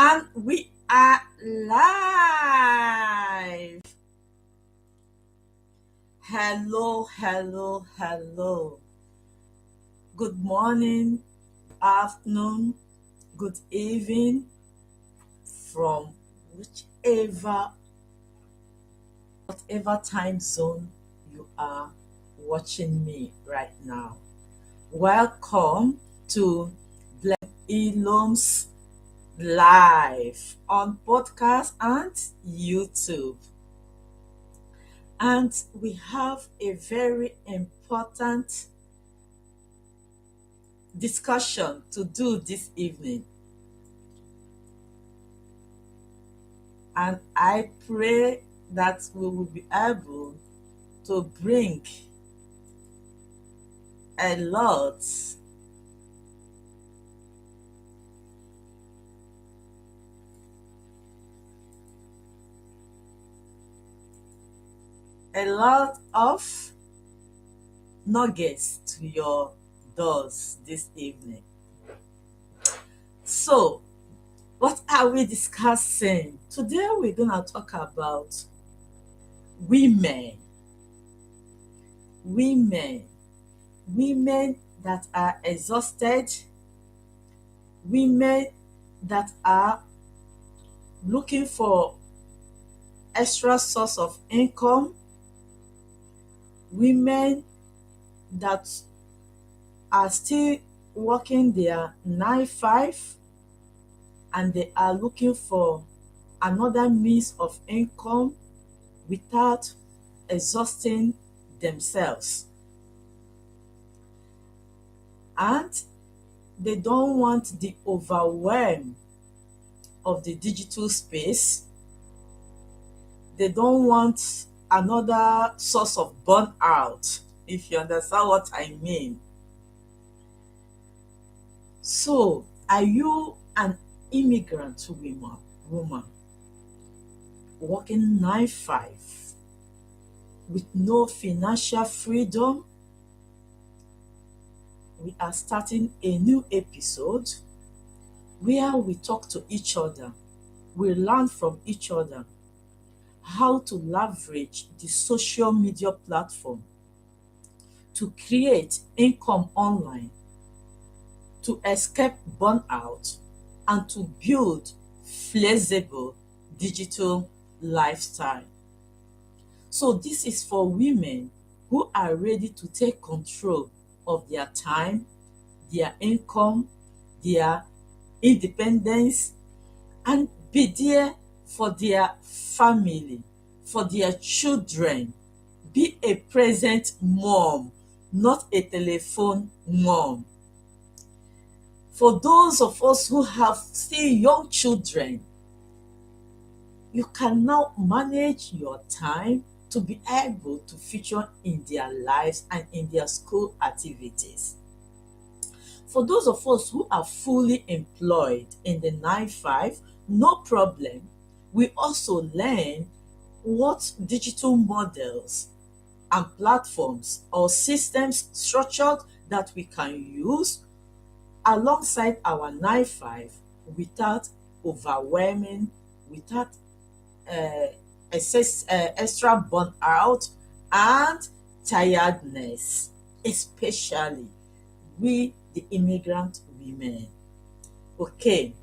And we are live. Hello, hello, hello. Good morning, afternoon, good evening from whichever, whatever time zone you are watching me right now. Welcome to Elom's Live on podcast and YouTube. And we have a very important discussion to do this evening. And I pray that we will be able to bring a lot of nuggets to your doors this evening. So, what are we discussing? Today we're going to talk about women. Women. Women that are exhausted. Women that are looking for extra source of income. Women that are still working their 9 to 5 and they are looking for another means of income without exhausting themselves. And they don't want the overwhelm of the digital space. They don't want another source of burnout, if you understand what I mean. So, are you an immigrant woman working 9 to 5 with no financial freedom? We are starting a new episode where we talk to each other, we learn from each other how to leverage the social media platform to create income online, to escape burnout, and to build flexible digital lifestyle. So this is for women who are ready to take control of their time, their income, their independence, and be there for their family, for their children. Be a present mom, not a telephone mom. For those of us who have still young children, you can now manage your time to be able to feature in their lives and in their school activities. For those of us who are fully employed in the 9 to 5, no problem. We also learn what digital models and platforms or systems structured that we can use alongside our 9 to 5 without overwhelming, without extra burnout and tiredness, especially we the immigrant women. Okay,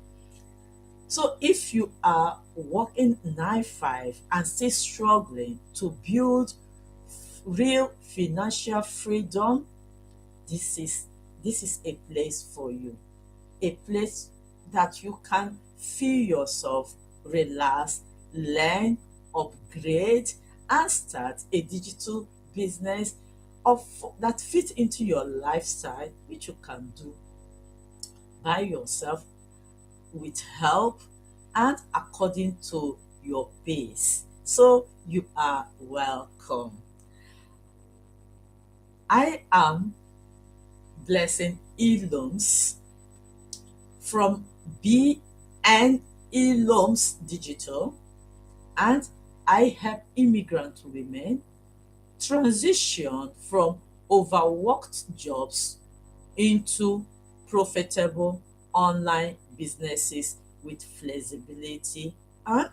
so if you are working 9 to 5 and still struggling to build real financial freedom, this is a place for you. A place that you can feel yourself, relax, learn, upgrade, and start a digital business that fits into your lifestyle, which you can do by yourself with help and according to your pace. So you are welcome. I am Blessing Eloms from BN Eloms Digital, and I help immigrant women transition from overworked jobs into profitable online businesses with flexibility and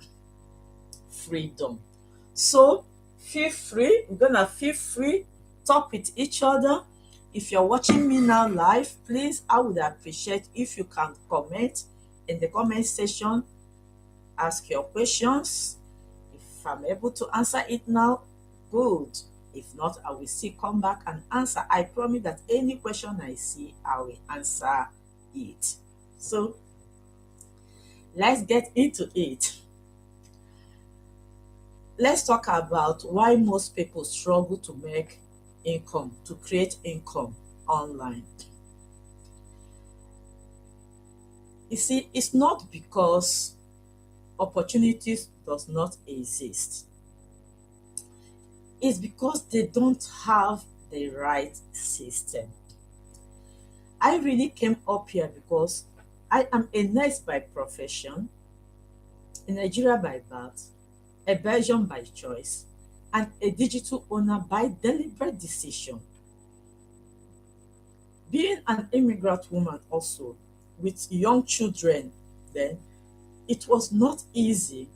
freedom. So feel free, we're gonna feel free, talk with each other. If you're watching me now live, please, I would appreciate if you can comment in the comment section, ask your questions. If I'm able to answer it now, good. If not, I will still come back and answer. I promise that any question I see, I will answer it. So let's get into it. Let's talk about why most people struggle to make income, to create income online. You see, it's not because opportunities does not exist. It's because they don't have the right system. I really came up here because I am a nurse by profession, a Nigerian by birth, a Belgian by choice, and a digital owner by deliberate decision. Being an immigrant woman also with young children, then it was not easy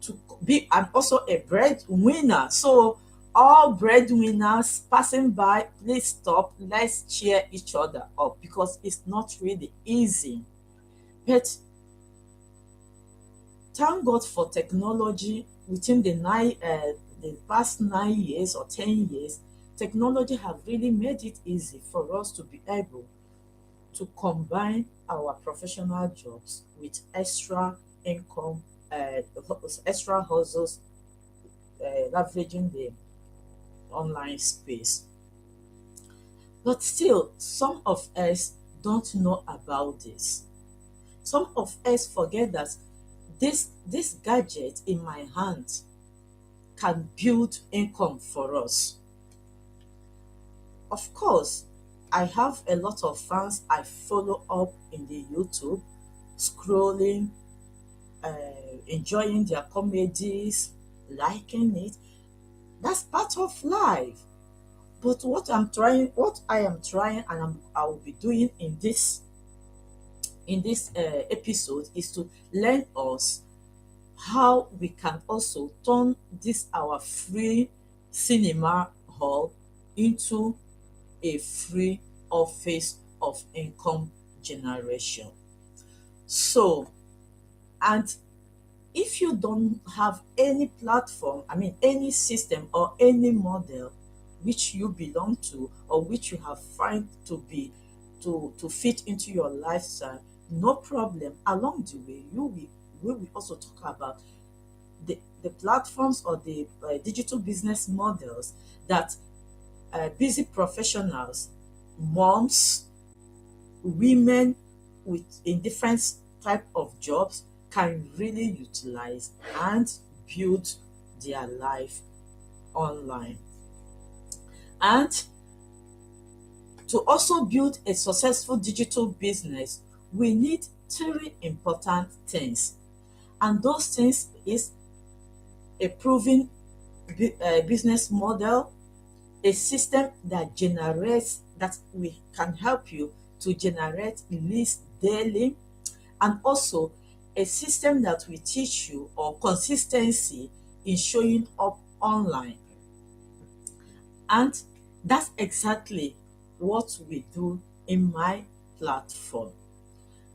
to be, and also a breadwinner. So all breadwinners passing by, please stop. Let's cheer each other up because it's not really easy. But thank God for technology. Within the past 9 years or 10 years, technology have really made it easy for us to be able to combine our professional jobs with extra income, uh, extra hustles, leveraging the online space. But still, some of us don't know about this. Some of us forget that this gadget in my hand can build income for us. Of course, I have a lot of fans I follow up in the YouTube, scrolling, enjoying their comedies, liking it. That's part of life. But what I am trying, and I will be doing in this episode is to learn us how we can also turn this our free cinema hall into a free office of income generation. So, and if you don't have any platform, I mean any system or any model which you belong to or which you have find to be to fit into your lifestyle, no problem. Along the way, we will also talk about the platforms or the digital business models that busy professionals, moms, women with in different type of jobs can really utilize and build their life online. And to also build a successful digital business, we need three important things. And those things is a proven business model, a system that we can help you to generate leads daily, and also a system that will teach you or consistency in showing up online. And that's exactly what we do in my platform.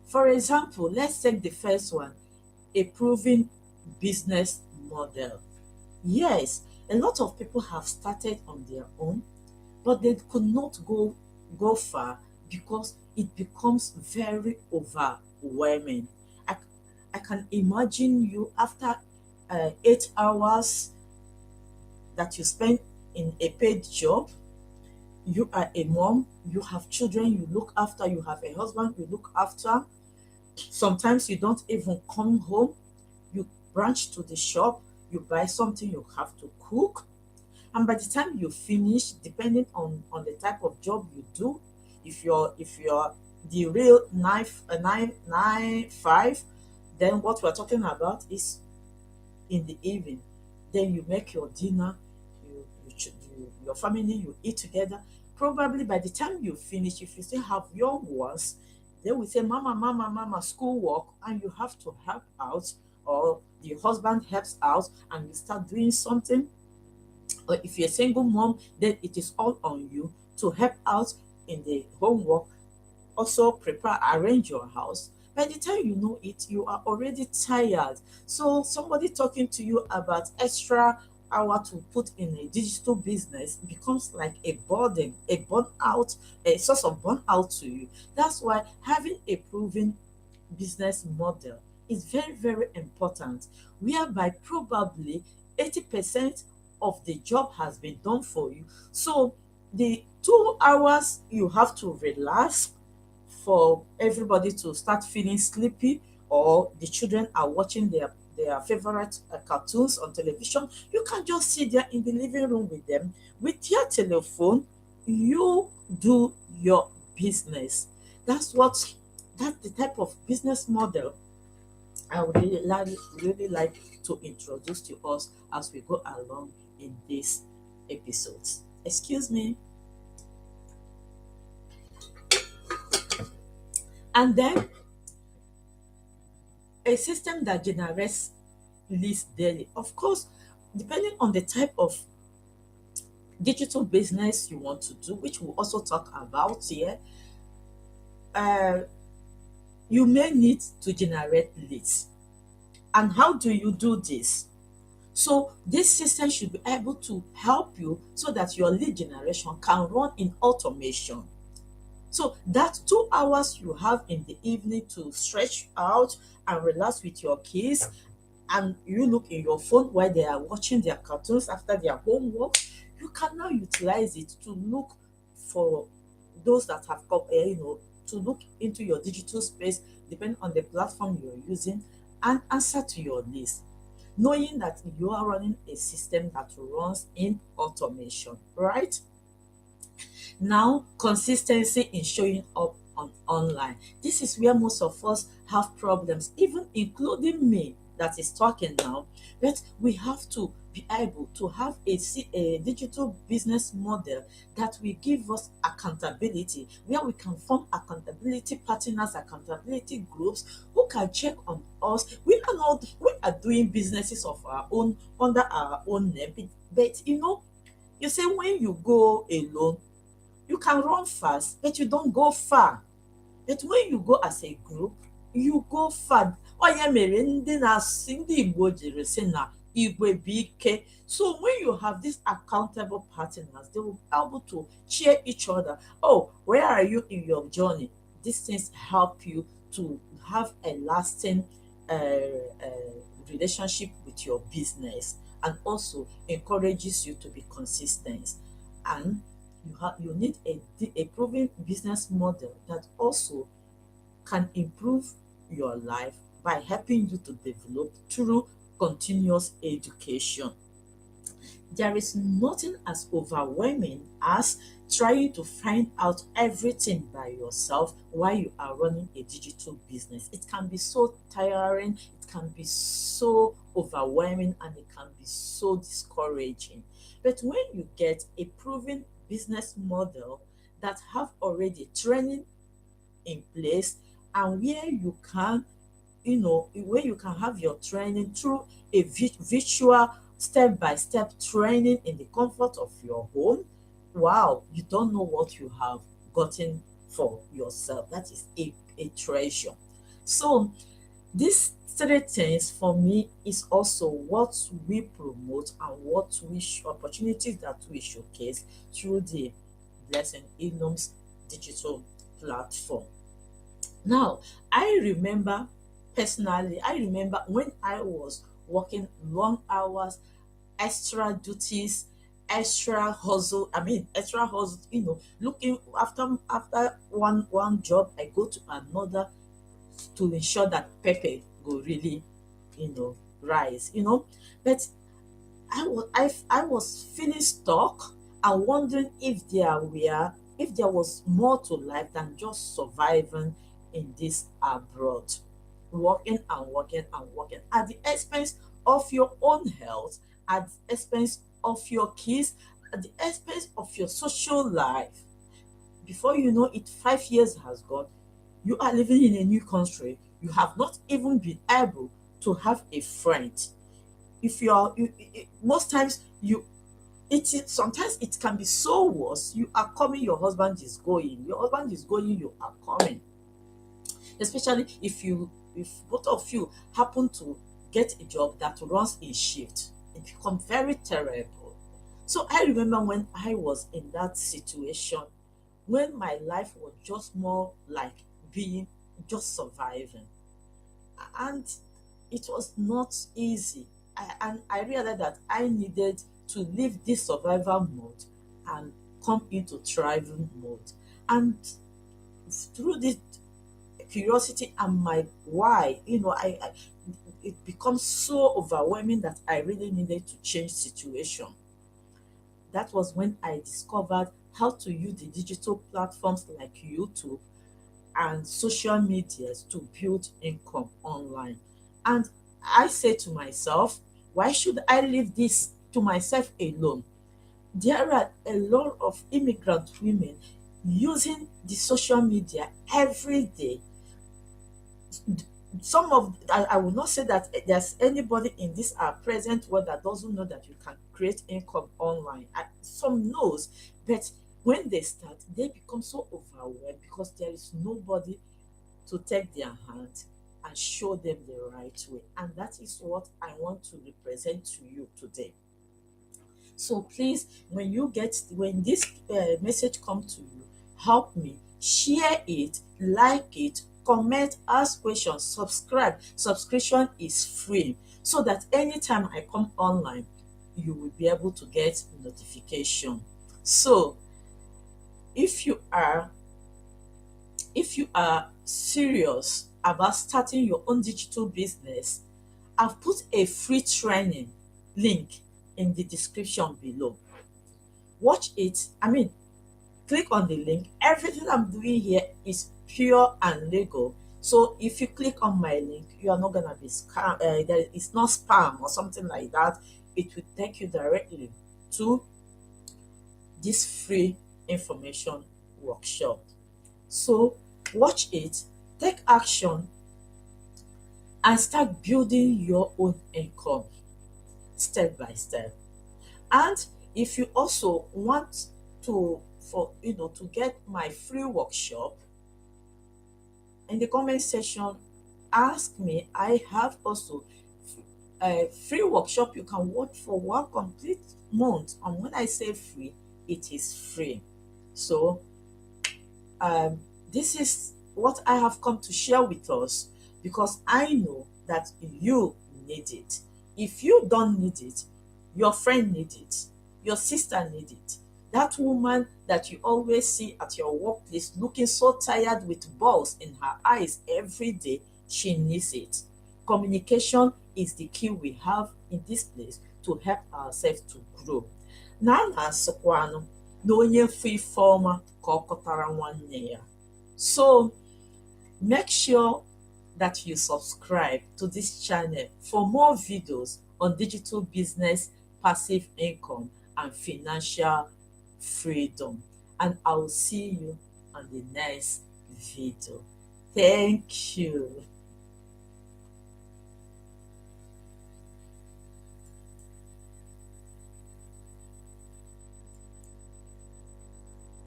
For example, let's take the first one, a proven business model. Yes, a lot of people have started on their own, but they could not go far because it becomes very overwhelming. I, I can imagine you after 8 hours that you spend in a paid job. You are a mom, you have children you look after, you have a husband you look after. Sometimes you don't even come home. You branch to the shop, you buy something you have to cook, and by the time you finish, depending on the type of job you do, if you're the real nine five, then what we're talking about is in the evening. Then you make your dinner, your family, you eat together. Probably by the time you finish, if you still have young ones, They will say, Mama, Mama, Mama, school work, and you have to help out, or the husband helps out, and you start doing something. Or if you're a single mom, then it is all on you to help out in the homework, also prepare, arrange your house. By the time you know it, you are already tired. So somebody talking to you about extra hour to put in a digital business becomes like a burden, a burnout, a source of burnout to you. That's why having a proven business model is very, very important, whereby probably 80% of the job has been done for you. So the 2 hours you have to relax for everybody to start feeling sleepy, or the children are watching their favorite cartoons on television, you can just sit there in the living room with them with your telephone. You do your business. That's the type of business model I would really like to introduce to us as we go along in this episode. Excuse me. And then a system that generates leads daily. Of course, depending on the type of digital business you want to do, which we'll also talk about here, uh, you may need to generate leads. And how do you do this? So this system should be able to help you so that your lead generation can run in automation. So that 2 hours you have in the evening to stretch out and relax with your kids, and you look in your phone while they are watching their cartoons after their homework, you can now utilize it to look for those that have come, to look into your digital space, depending on the platform you're using, and answer to your list, knowing that you are running a system that runs in automation, right? Now, consistency in showing up on online. This is where most of us have problems, even including me that is talking now. But we have to be able to have a digital business model that will give us accountability, where we can form accountability partners, accountability groups who can check on us. We are doing businesses of our own under our own name, but you say when you go alone, you can run fast, but you don't go far. But when you go as a group, you go far. Onye mere ndị na-asị ndị Igbo jiri sị na igwe bụ ike. So when you have these accountable partners, they will be able to cheer each other. Oh, where are you in your journey? These things help you to have a lasting relationship with your business, and also encourages you to be consistent. And you need a proven business model that also can improve your life by helping you to develop through continuous education. There is nothing as overwhelming as trying to find out everything by yourself while you are running a digital business. It can be so tiring, it can be so overwhelming, and it can be so discouraging. But when you get a proven business model that have already training in place, and where you can have your training through a virtual step-by-step training in the comfort of your home, wow, you don't know what you have gotten for yourself. That is a treasure. So these three things for me is also what we promote and what opportunities that we showcase through the Blessing Inums digital platform. Now, I remember when I was working long hours, extra duties, extra hustle, looking after one job, I go to another to ensure that pepper go really, rise, But I was feeling stuck and wondering if there was more to life than just surviving in this abroad, working and working and working at the expense of your own health, at the expense of your kids, at the expense of your social life. Before you know it, 5 years has gone. You are living in a new country. You have not even been able to have a friend. If you are, most times you, sometimes it can be so worse. You are coming, your husband is going. Your husband is going, you are coming. Especially if both of you happen to get a job that runs in shift, it becomes very terrible. So I remember when I was in that situation, when my life was just more like being, just surviving, and it was not easy. And I realized that I needed to leave this survival mode and come into thriving mode. And through this curiosity and my why, it becomes so overwhelming that I really needed to change situation. That was when I discovered how to use the digital platforms like YouTube and social medias to build income online. And I say to myself, why should I leave this to myself alone? There are a lot of immigrant women using the social media every day. Some of, I will not say that there's anybody in this our present world that doesn't know that you can create income online. Some knows, but when they start, they become so overwhelmed because there is nobody to take their hand and show them the right way. And that is what I want to represent to you today. So please, when this message comes to you, help me share it, like it, comment, ask questions, subscribe. Subscription is free, so that anytime I come online, you will be able to get notification. So if you are serious about starting your own digital business, I've put a free training link in the description below. Watch it. Click on the link. Everything I'm doing here is pure and legal. So if you click on my link, you are not gonna be scam. It's not spam or something like that. It will take you directly to this free information workshop. So watch it, take action, and start building your own income step by step. And if you also want to get my free workshop, in the comment section, ask me. I have also a free workshop you can work for 1 complete month. And when I say free, it is free. So um, this is what I have come to share with us, because I know that you need it. If you don't need it, your friend needs it, your sister needs it. That woman that you always see at your workplace looking so tired with balls in her eyes every day, she needs it. Communication is the key we have in this place to help ourselves to grow. Na a na-asịkwanụ na onye fụ ife ọma ka ọ kọtara nwanne ya. So make sure that you subscribe to this channel for more videos on digital business, passive income, and financial freedom. And I will see you on the next video. Thank you.